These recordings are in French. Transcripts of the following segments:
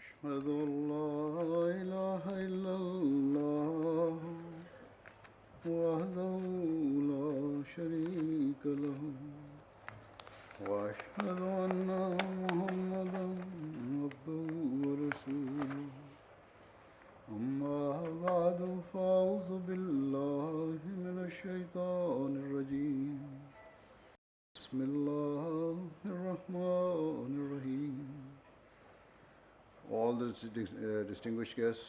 أشهد أن لا إله إلا الله وحده لا شريك له وأشهد أن محمدا عبده ورسوله أما بعد فأعوذ بالله من الشيطان الرجيم بسم الله الرحمن الرحيم. All the distinguished guests,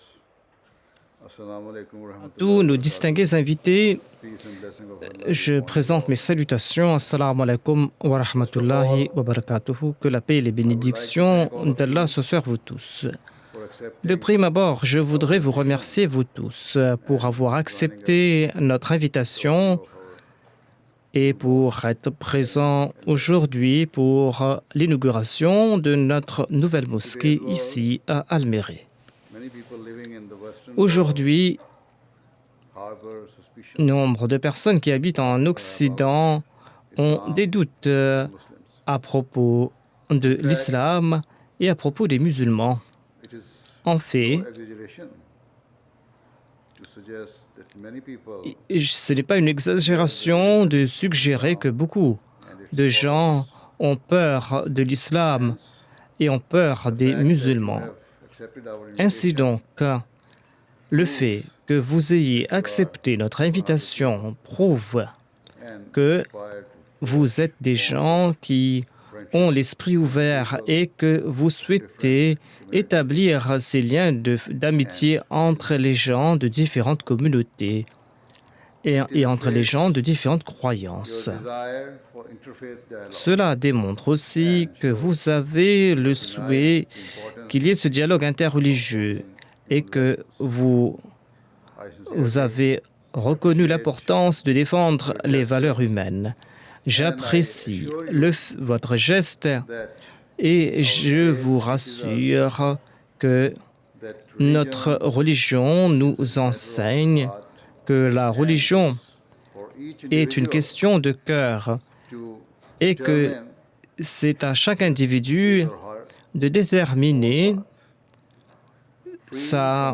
assalamu alaikum wa Tous nos rahmatullahi distingués invités, peace and blessing of Allah. je présente mes salutations. Assalamu alaikum wa rahmatullahi wa barakatuhu. Que la paix et les bénédictions d'Allah soient sur vous tous. For accepting De prime abord, je voudrais vous remercier, vous tous, pour avoir accepté notre invitation et pour être présents aujourd'hui pour l'inauguration de notre nouvelle mosquée ici à Almere. many people living in the Western Aujourd'hui, harbor suspicion nombre de personnes qui habitent en Occident ont des doutes Muslims. à propos de l'islam et à propos des musulmans. It is En fait, no exaggeration to suggest that many people ce n'est pas une exagération de suggérer que beaucoup de gens ont peur de l'islam et ont peur des musulmans. have accepted our Ainsi invitation donc, le fait que vous ayez accepté notre invitation prouve and que aspire to vous êtes des gens qui ont l'esprit ouvert et que vous souhaitez établir ces liens d'amitié entre les gens de différentes communautés et entre les gens de différentes croyances. your desire for interfaith dialogue. Cela démontre aussi que vous avez le souhait qu'il y ait ce dialogue interreligieux et que vous avez reconnu l'importance de défendre les valeurs humaines. J'apprécie votre geste et je vous rassure que notre religion nous enseigne que la religion est une question de cœur et que c'est à chaque individu de déterminer sa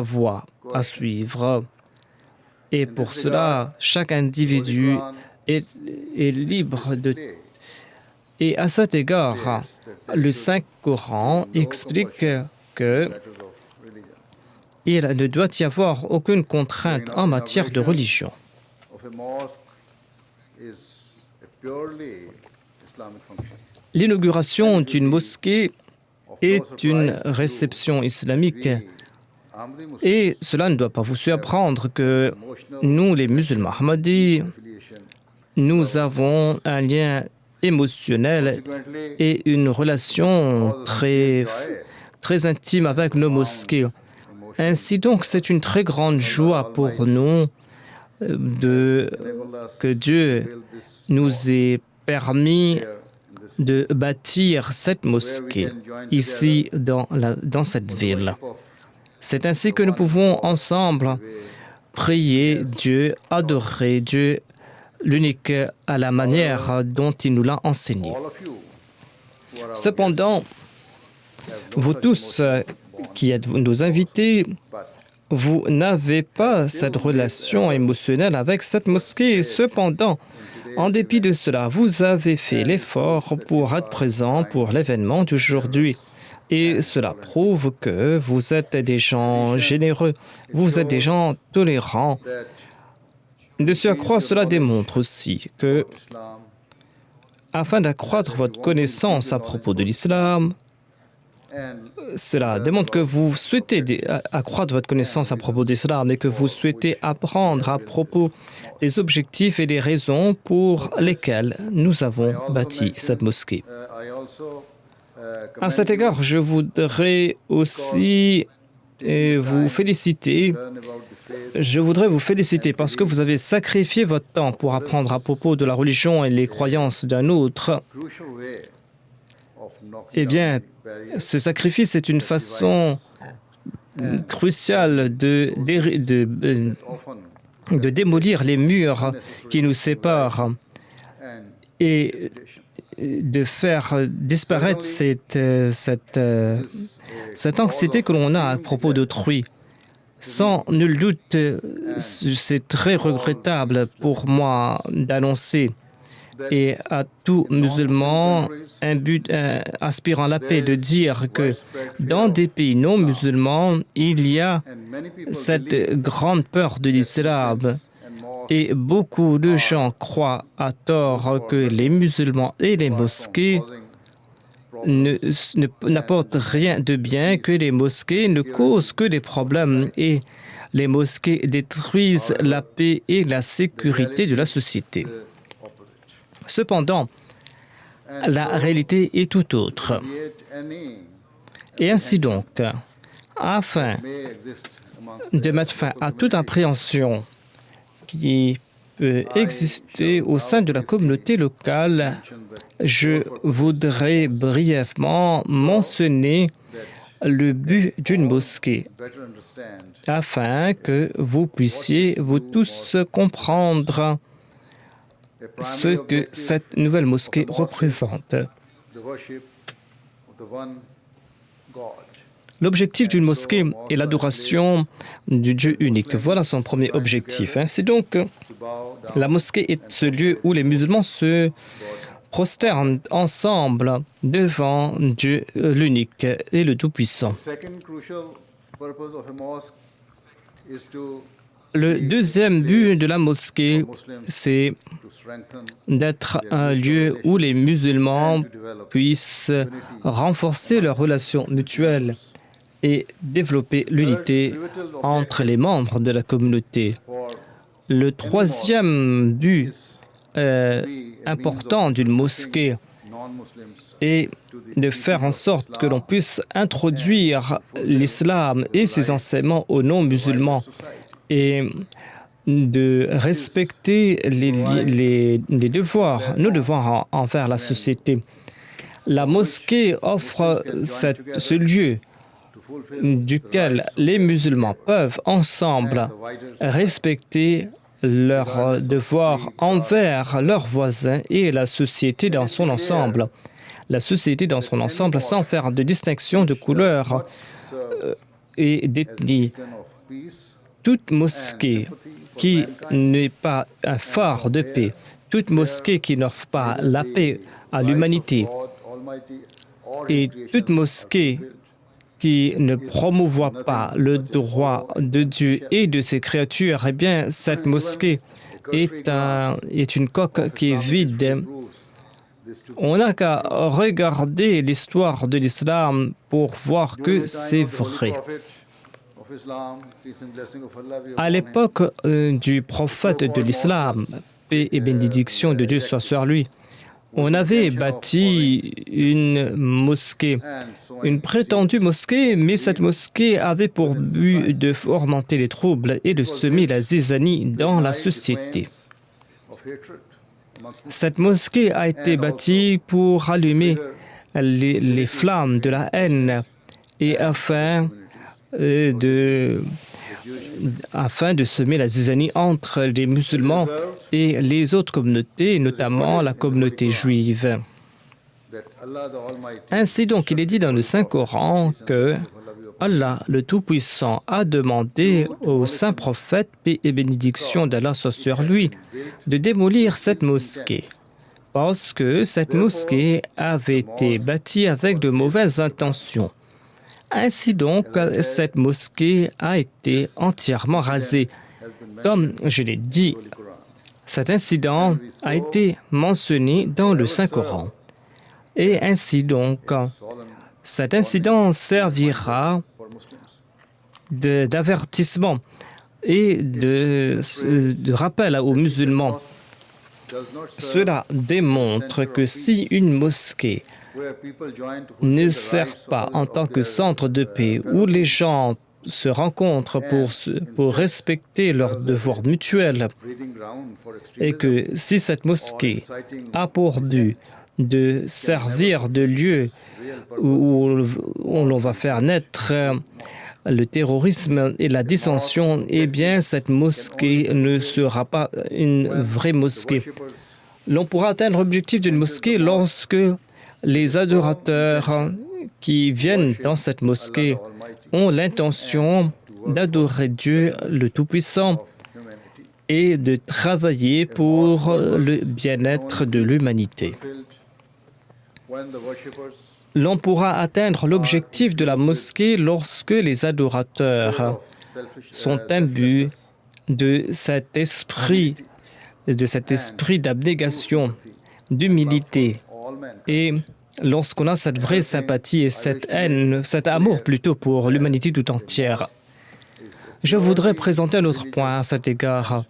voie à suivre. Et pour cela, chaque individu est libre de... Et à cet égard, le Saint-Coran explique que il ne doit y avoir aucune contrainte en matière de religion. of a mosque is a purely Islamic function. L'inauguration d'une mosquée est une réception islamique Ahmadi Muslim et cela ne doit pas vous surprendre que nous, les musulmans ahmadis, affiliation. nous avons un lien émotionnel Consequently, et une relation très intime avec nos mosquées. Ainsi donc, c'est une très grande joie pour nous que Dieu nous ait permis de bâtir cette mosquée ici dans cette ville. C'est ainsi que nous pouvons ensemble prier Dieu, adorer Dieu, l'unique à la manière dont il nous l'a enseigné. all of you who are Cependant, vous tous qui êtes nos invités, vous n'avez pas cette relation émotionnelle avec cette mosquée. Cependant, en dépit de cela, vous avez fait l'effort pour être présent pour l'événement d'aujourd'hui. Et cela prouve que vous êtes des gens généreux, vous êtes des gens tolérants. that De surcroît, cela démontre aussi que, Islam afin d'accroître votre connaissance à propos de l'islam, and cela démontre que vous souhaitez accroître votre connaissance à propos d'islam et que vous souhaitez apprendre à propos des objectifs et des raisons pour lesquelles nous avons bâti cette mosquée. I also À cet égard, je voudrais aussi vous féliciter. learn about the faith Je voudrais vous féliciter parce que vous avez sacrifié votre temps pour apprendre à propos de la religion et les croyances d'un autre. crucial way of knocking Eh bien, down the barriers ce sacrifice est une façon cruciale de often démolir les murs qui nous séparent. and Et de faire disparaître cette anxiété que l'on a à propos d'autrui. Sans nul doute, c'est très regrettable pour moi d'annoncer et à tout musulman aspirant à la paix de dire que dans des pays non musulmans, il y a cette grande peur de l'islam. Et beaucoup de gens croient à tort que les musulmans et les mosquées n'apportent rien de bien, que les mosquées ne causent que des problèmes et les mosquées détruisent la paix et la sécurité de la société. Cependant, la réalité est tout autre. Et ainsi donc, afin de mettre fin à toute appréhension qui peut exister au sein de la communauté locale, je voudrais brièvement mentionner le but d'une mosquée, afin que vous puissiez vous tous comprendre ce que cette nouvelle mosquée représente. L'objectif d'une mosquée est l'adoration du Dieu unique. Voilà son premier objectif. Ainsi donc, la mosquée est ce lieu où les musulmans se prosternent ensemble devant Dieu l'unique et le Tout-Puissant. Le deuxième but de la mosquée, c'est d'être un lieu où les musulmans puissent renforcer leurs relations mutuelles et développer l'unité entre les membres de la communauté. Le troisième but important d'une mosquée est de faire en sorte que l'on puisse introduire l'islam et ses enseignements aux non-musulmans et de respecter les devoirs, nos devoirs envers la société. La mosquée offre ce lieu duquel les musulmans peuvent ensemble respecter leurs devoirs envers leurs voisins et la société dans son ensemble. La société dans son ensemble sans faire de distinction de couleur et d'ethnie. Toute mosquée qui n'est pas un phare de paix, toute mosquée qui n'offre pas la paix à l'humanité et toute mosquée qui ne promouvoit pas le droit de Dieu et de ses créatures, eh bien, cette mosquée est une coque qui est vide. On n'a qu'à regarder l'histoire de l'islam pour voir que c'est vrai. À l'époque du prophète de l'islam, paix et bénédiction de Dieu soit sur lui, on avait bâti une mosquée, une prétendue mosquée, mais cette mosquée avait pour but de fomenter les troubles et de semer la zizanie dans la société. Cette mosquée a été bâtie pour allumer les flammes de la haine et afin de semer la zizanie entre les musulmans et les autres communautés, notamment la communauté juive. Ainsi donc, il est dit dans le Saint-Coran que Allah, le Tout-Puissant, a demandé au saint prophète, paix et bénédiction d'Allah soit sur lui, de démolir cette mosquée, parce que cette mosquée avait été bâtie avec de mauvaises intentions. Ainsi donc, cette mosquée a été entièrement rasée. Comme je l'ai dit, cet incident a été mentionné dans le Saint-Coran. Et ainsi donc, cet incident servira d'avertissement et de rappel aux musulmans. Cela démontre que si une mosquée ne sert pas en tant que centre de paix où les gens se rencontrent pour respecter leurs devoirs mutuels et que si cette mosquée a pour but de servir de lieu où l'on va faire naître le terrorisme et la dissension, eh bien cette mosquée ne sera pas une vraie mosquée. L'on pourra atteindre l'objectif d'une mosquée lorsque les adorateurs qui viennent dans cette mosquée ont l'intention d'adorer Dieu le Tout-Puissant et de travailler pour le bien-être de l'humanité. L'on pourra atteindre l'objectif de la mosquée lorsque les adorateurs sont imbus de cet esprit d'abnégation, d'humilité. Et lorsqu'on a cette vraie sympathie et cette haine, cet amour plutôt pour l'humanité tout entière. Je voudrais présenter un autre point à cet égard.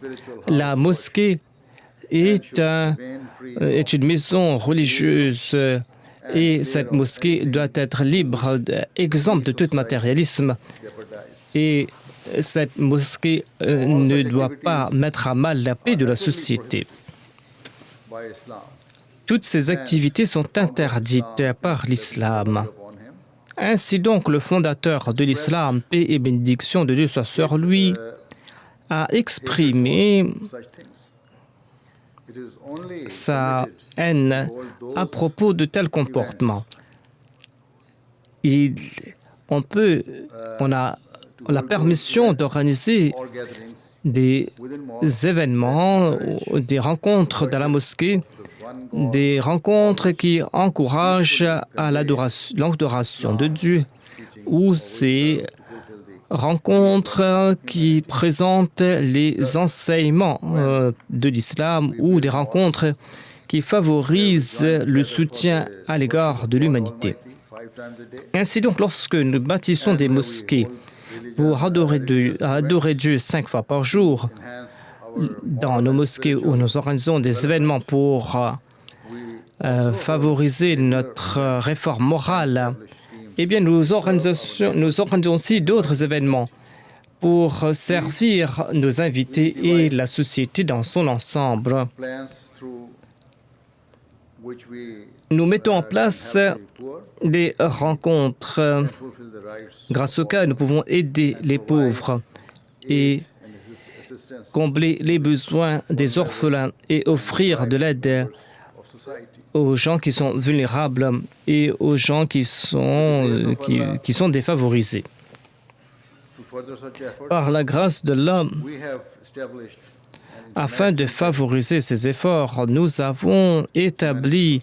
La mosquée est une maison religieuse et cette mosquée doit être libre, exempte de tout matérialisme. Et cette mosquée ne doit pas mettre à mal la paix de la société. Toutes ces activités sont interdites par l'islam. Ainsi donc, le fondateur de l'islam, paix et bénédiction de Dieu soit sur lui, a exprimé sa haine à propos de tels comportements. On a la permission d'organiser des événements, des rencontres dans la mosquée, des rencontres qui encouragent à l'adoration de Dieu, ou ces rencontres qui présentent les enseignements de l'islam, ou des rencontres qui favorisent le soutien à l'égard de l'humanité. Ainsi donc, lorsque nous bâtissons des mosquées pour adorer Dieu 5 fois par jour, dans nos mosquées où nous organisons des événements pour favoriser notre réforme morale, eh bien nous organisons aussi d'autres événements pour servir nos invités et la société dans son ensemble. Nous mettons en place des rencontres grâce auxquelles nous pouvons aider les pauvres et combler les besoins des orphelins et offrir de l'aide aux gens qui sont vulnérables et aux gens qui sont défavorisés. Par la grâce de l'homme, afin de favoriser ces efforts, nous avons établi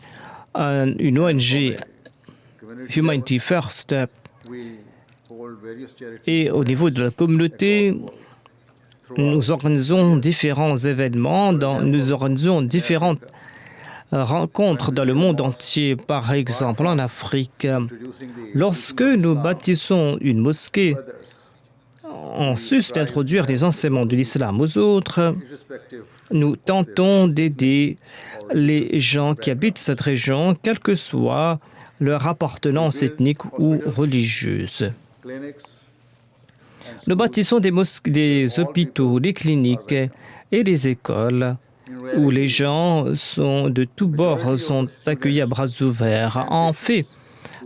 une ONG, Humanity First, et au niveau de la communauté, nous organisons différents événements, nous organisons différentes rencontres dans le monde entier, par exemple en Afrique. Lorsque nous bâtissons une mosquée, en sus d'introduire les enseignements de l'islam aux autres, nous tentons d'aider les gens qui habitent cette région, quelle que soit leur appartenance ethnique ou religieuse. Nous bâtissons des hôpitaux, des cliniques et des écoles où les gens de tous bords sont accueillis à bras ouverts. En fait,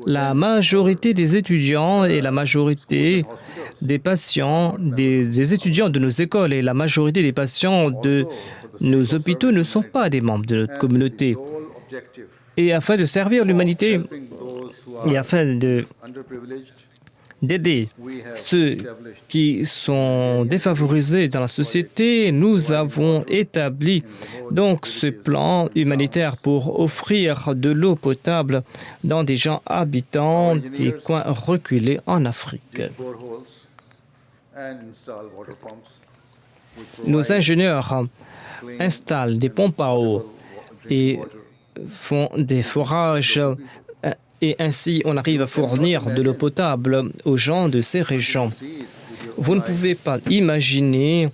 la majorité des étudiants et la majorité des patients, des étudiants de nos écoles et la majorité des patients de nos hôpitaux ne sont pas des membres de notre communauté. Et afin de servir l'humanité et afin d'aider ceux qui sont défavorisés dans la société, nous avons établi donc ce plan humanitaire pour offrir de l'eau potable dans des gens habitant des coins reculés en Afrique. Nos ingénieurs installent des pompes à eau et font des forages et ainsi on arrive à fournir de l'eau potable aux gens de ces régions. Vous ne pouvez pas imaginer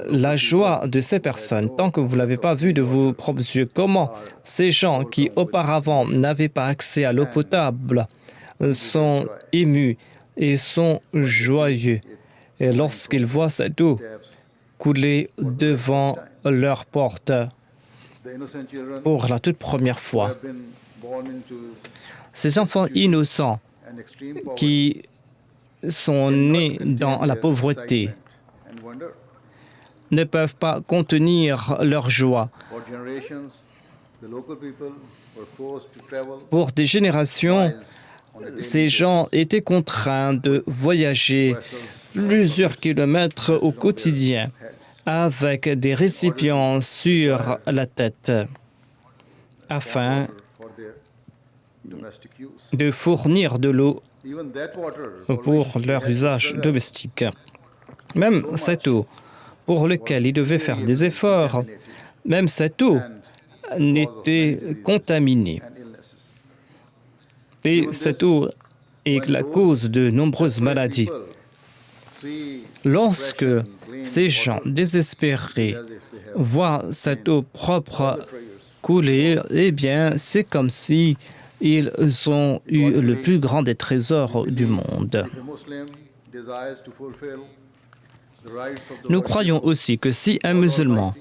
la joie de ces personnes tant que vous ne l'avez pas vu de vos propres yeux. Comment ces gens qui auparavant n'avaient pas accès à l'eau potable sont émus et sont joyeux et lorsqu'ils voient cette eau couler devant leur porte pour la toute première fois. Ces enfants innocents qui sont nés dans la pauvreté ne peuvent pas contenir leur joie. For generations, the local people were forced to travel Pour des générations, miles on a daily ces basis. gens étaient contraints de voyager plusieurs kilomètres au quotidien avec des récipients sur la tête afin For their domestic use. de fournir de l'eau Even that water pour leur usage domestique. Même cette eau, pour laquelle ils devaient faire des efforts, même cette eau n'était contaminée. and illnesses. Et cette eau est la cause de nombreuses maladies. People see Lorsque ces gens désespérés voient cette eau propre couler, eh bien, c'est comme si ils ont eu le plus grand des trésors du monde. if a Muslim desires to fulfill the rights of the Nous Lord croyons aussi que si un musulman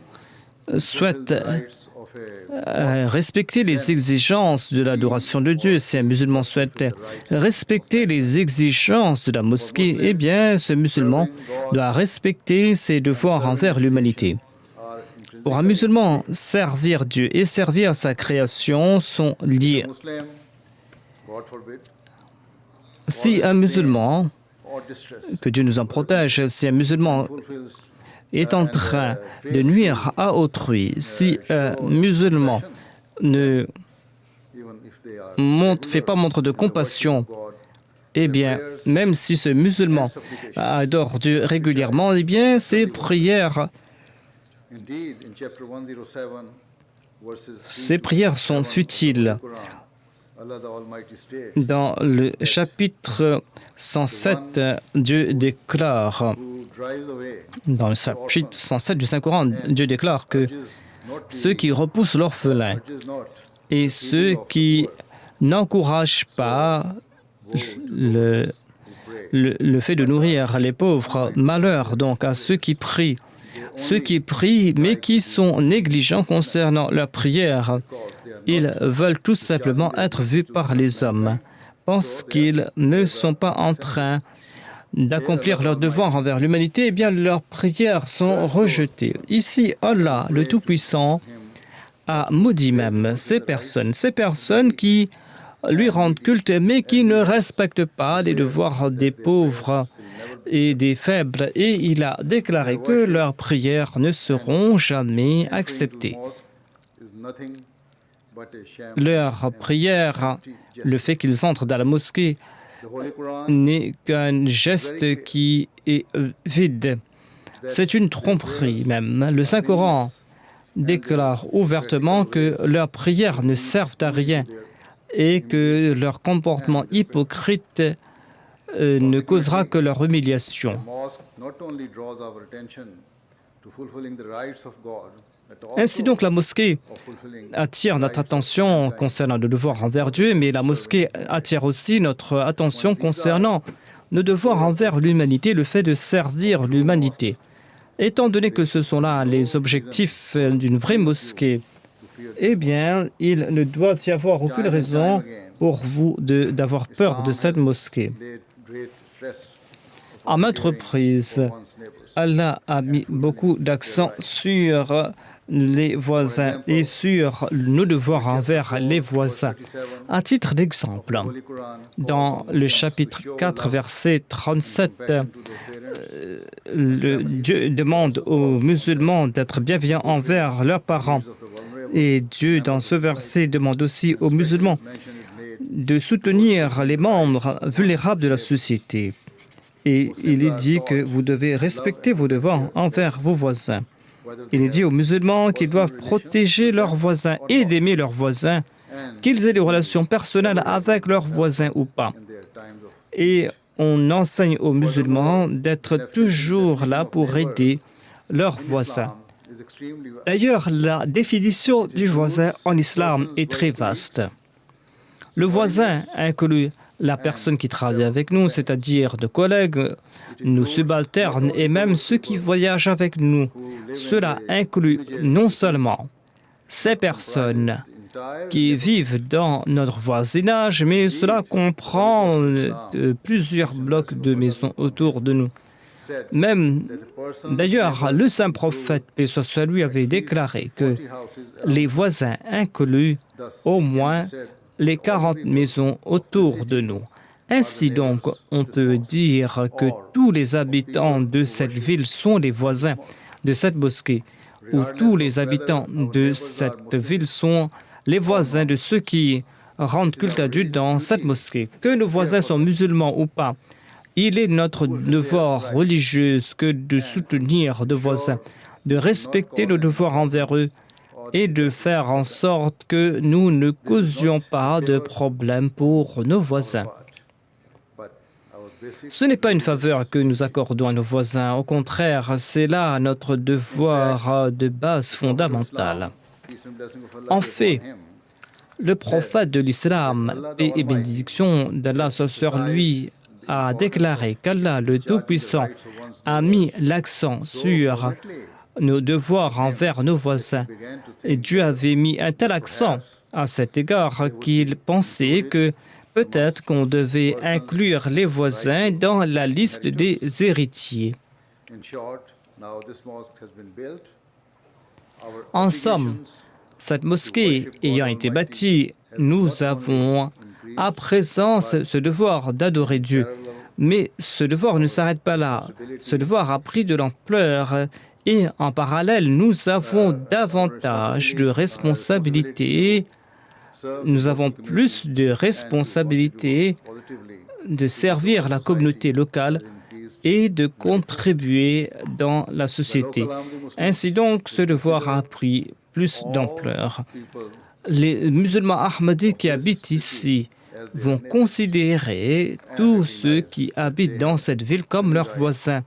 souhaite rights of a respecter les exigences de l'adoration de Dieu, si un musulman souhaite respecter les exigences de la mosquée, eh bien, ce musulman doit respecter ses devoirs envers l'humanité. are intrinsic. Pour un musulman, servir Dieu et servir sa création sont liés. Muslim, God forbid, Si un musulman, or distress que Dieu nous en protège, si un musulman fulfills est en train de nuire à autrui, si un musulman ne even if they are fait pas montre de compassion, God, eh bien, même si ce musulman adore Dieu régulièrement, eh bien, ses prières, indeed in chapter 107 verses ses prières sont futiles. Quran, Allah the Almighty states, Dans le chapitre 107, Dieu déclare, who drives away dans le chapitre 107 du Saint-Coran, Dieu déclare que is not ceux qui repoussent l'orphelin is not et ceux qui n'encouragent pas le fait de nourrir les pauvres, malheur donc à ceux qui prient mais qui sont négligents concernant leur prière. Ils veulent tout simplement être vus par les hommes, pensent qu'ils ne sont pas en train d'accomplir leurs devoirs envers l'humanité, eh bien leurs prières sont rejetées. Ici, Allah, le Tout-Puissant, a maudit même ces personnes qui lui rendent culte, mais qui ne respectent pas les devoirs des pauvres et des faibles, et il a déclaré que leurs prières ne seront jamais acceptées. mosque is nothing but a sham. Leur prière, le fait qu'ils entrent dans la mosquée, The Holy Quran n'est qu'un geste qui est vide. C'est une tromperie même. Le Saint-Coran déclare ouvertement que leurs prières ne servent à rien et que leur comportement hypocrite ne causera que leur humiliation. mosque not only draws our attention to fulfilling the rights of God, but Ainsi donc, la mosquée of fulfilling attire notre attention concernant le devoir envers Dieu, mais la mosquée attire aussi notre attention concernant nos devoirs envers l'humanité, le fait de servir l'humanité. Étant donné que ce sont là les objectifs d'une vraie mosquée, eh bien, il ne doit y avoir aucune raison pour vous d'avoir peur de cette mosquée. laid great stress À maintes reprises, one's neighbors. Allah a mis beaucoup d'accent sur les voisins et sur nos devoirs envers les voisins. À titre d'exemple, Holy Quran dans le chapitre 4, verset 37, to those parents Dieu demande aux musulmans d'être bienveillants envers leurs parents. of the vulnerable. Et Dieu, dans ce verset, demande aussi aux musulmans Mention is made de soutenir les membres vulnérables de la société. Et il est dit que vous devez respecter vos devoirs envers vos voisins. whether Il est dit aux musulmans qu'ils doivent protéger leurs voisins et d'aimer leurs voisins, qu'ils aient des relations personnelles avec leurs voisins ou pas. in their times of Et on enseigne aux musulmans d'être toujours là pour aider leurs voisins. Islam is extremely D'ailleurs, la définition du voisin en islam est très vaste. Le voisin inclut la personne qui travaille avec nous, c'est-à-dire nos collègues, nos subalternes et même ceux qui voyagent avec nous. Cela inclut non seulement ces personnes entire qui vivent dans notre voisinage, mais cela comprend plusieurs blocs de maisons autour de nous. Même, d'ailleurs, le saint prophète, paix soit sur lui, avait déclaré que les voisins incluent au moins les 40 maisons autour de nous. Ainsi donc, on peut dire que tous les habitants de cette ville sont les voisins de cette mosquée, ou tous les habitants de cette ville sont les voisins de ceux qui rendent culte à Dieu dans cette mosquée. Que nos voisins soient musulmans ou pas, il est notre devoir religieux que de soutenir nos voisins, de respecter nos devoirs envers eux et de faire en sorte que nous ne causions pas de problèmes pour nos voisins. Ce n'est pas une faveur que nous accordons à nos voisins, au contraire, c'est là notre devoir de base fondamentale. En fait, le prophète de l'islam, paix et bénédiction d'Allah sur lui, a déclaré qu'Allah, le Tout-Puissant, a mis l'accent sur nos devoirs envers nos voisins. Et Dieu avait mis un tel accent à cet égard qu'il pensait que peut-être qu'on devait inclure les voisins dans la liste des héritiers. En somme, cette mosquée ayant été bâtie, nous avons à présent ce devoir d'adorer Dieu. Mais ce devoir ne s'arrête pas là. Ce devoir a pris de l'ampleur et en parallèle, nous avons davantage de responsabilités. Nous avons plus de responsabilités de servir la communauté locale et de contribuer dans la société. Ainsi donc, ce devoir a pris plus d'ampleur. Les musulmans ahmadis qui habitent ici vont considérer tous ceux qui habitent dans cette ville comme leurs voisins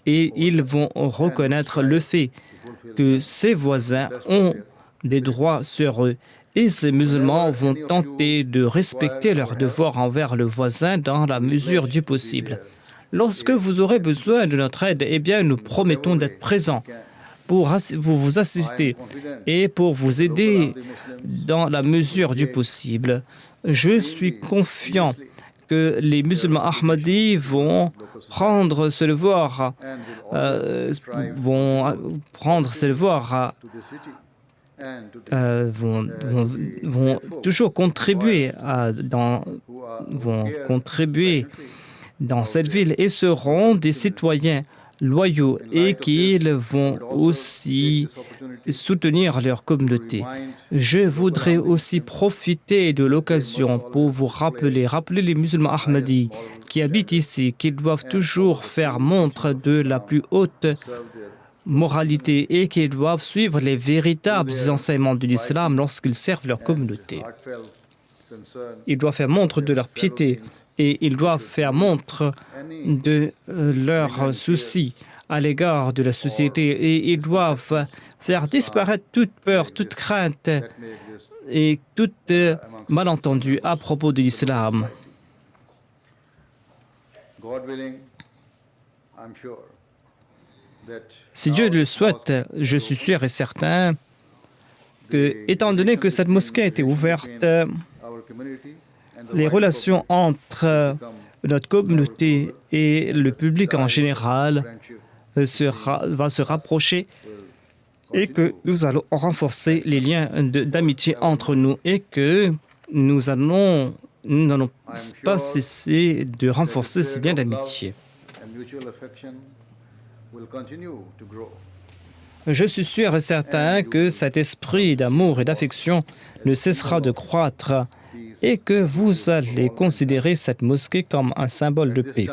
et ils vont reconnaître le fait que ces voisins ont des droits sur eux. Et ces musulmans vont tenter de respecter leurs devoirs envers le voisin dans la mesure du possible. Lorsque vous aurez besoin de notre aide, eh bien, nous promettons d'être présents pour vous assister et pour vous aider dans la mesure du possible. Je suis confiant que les musulmans ahmadis vont prendre ce devoir, vont toujours contribuer dans cette ville et seront des citoyens loyaux et qu'ils vont aussi soutenir leur communauté. Je voudrais aussi profiter de l'occasion pour vous rappeler les musulmans ahmadis qui habitent ici, qu'ils doivent toujours faire montre de la plus haute moralité et qu'ils doivent suivre les véritables enseignements de l'islam lorsqu'ils servent leur communauté. Ils doivent faire montre de leur piété et ils doivent faire montre de leurs soucis à l'égard de la société et ils doivent faire disparaître toute peur, toute crainte et tout malentendu à propos de l'islam. Si Dieu le souhaite, je suis sûr et certain que, étant donné que cette mosquée a été ouverte, les relations entre notre communauté et le public en général va se rapprocher et que nous allons renforcer les liens d'amitié entre nous et que nous n'allons pas cesser de renforcer ces liens d'amitié. Je suis sûr et certain que cet esprit d'amour et d'affection ne cessera de croître et que vous allez considérer cette mosquée comme un symbole de paix.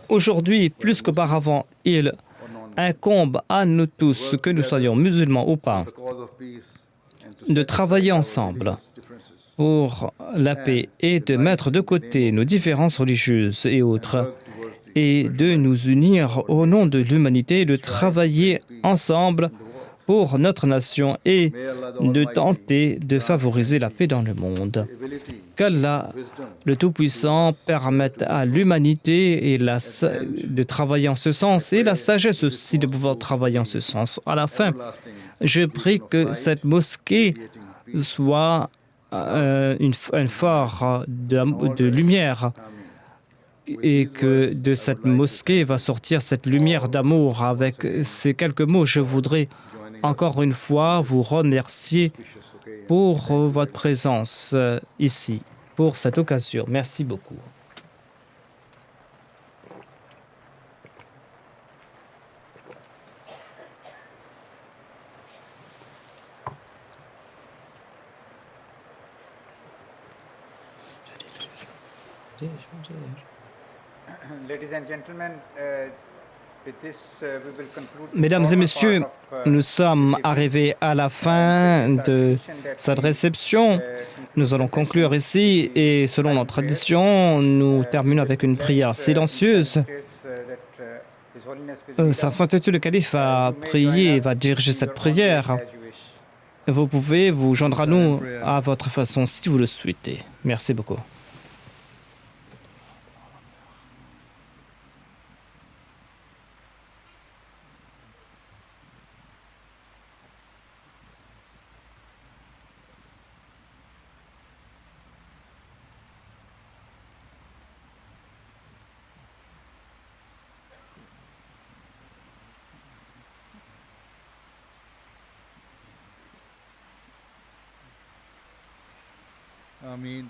Aujourd'hui, plus qu'auparavant, il incombe à nous tous, que nous soyons musulmans ou pas, de travailler ensemble pour la paix et de mettre de côté nos différences religieuses et autres et de nous unir au nom de l'humanité, de travailler ensemble pour notre nation et de tenter de favoriser la paix dans le monde. Qu'Allah, le Tout-Puissant, permette à l'humanité de travailler en ce sens et la sagesse aussi de pouvoir travailler en ce sens. À la fin, je prie que cette mosquée soit un phare de lumière et que de cette mosquée va sortir cette lumière d'amour. Avec ces quelques mots, je voudrais encore une fois vous remercier pour votre présence ici, pour cette occasion. Merci beaucoup. Mesdames et messieurs, nous sommes arrivés à la fin de cette réception. Nous allons conclure ici et selon notre tradition, nous terminons avec une prière silencieuse. Sa Sainteté le Calife va prier, va diriger cette prière. Vous pouvez vous joindre à nous à votre façon si vous le souhaitez. Merci beaucoup. Amin.